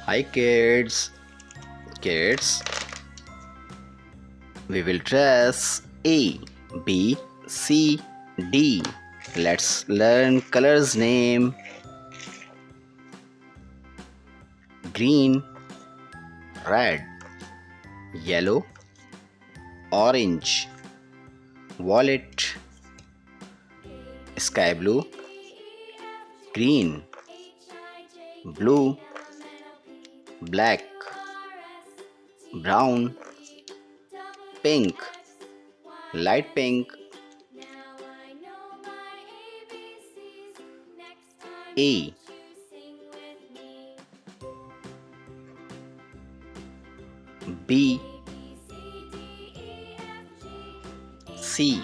Hi kids. Kids, we will trace A, B, C, D. Let's learn colors name. Green, red, yellow, orange, violet, sky blue, green, blue, black, brown, pink, light pink, A, B, C,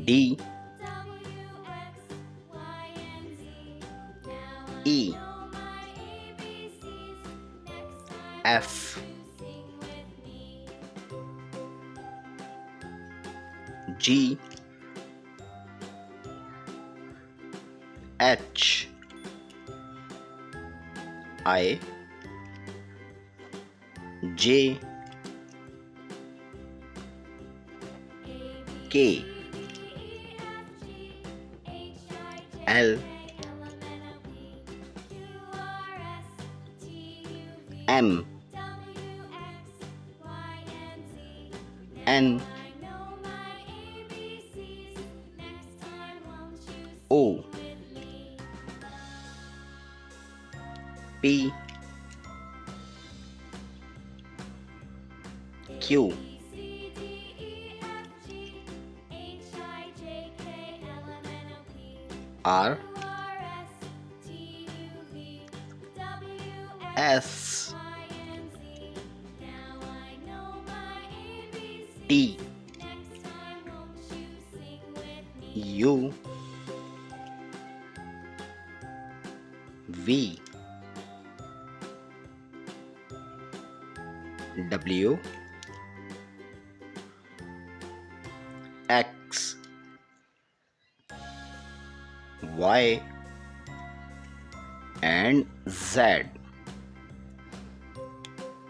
D, E, F, G, H, I, J, K, L, M, N, O, P, Q, R, S, T, U, V, W, X, Y, and Z.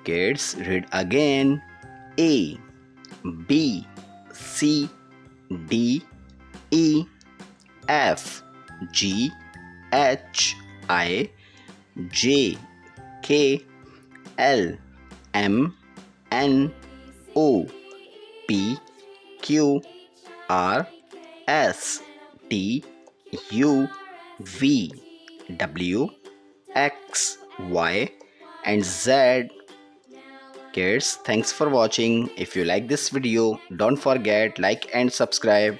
Kids, read again. A, B, C, D, E, F, G, H, I, J, K, L, M, N, O, P, Q, R, S, T, U, V, W, X, Y, and Z. Kids, thanks for watching. If you like this video, don't forget like and subscribe.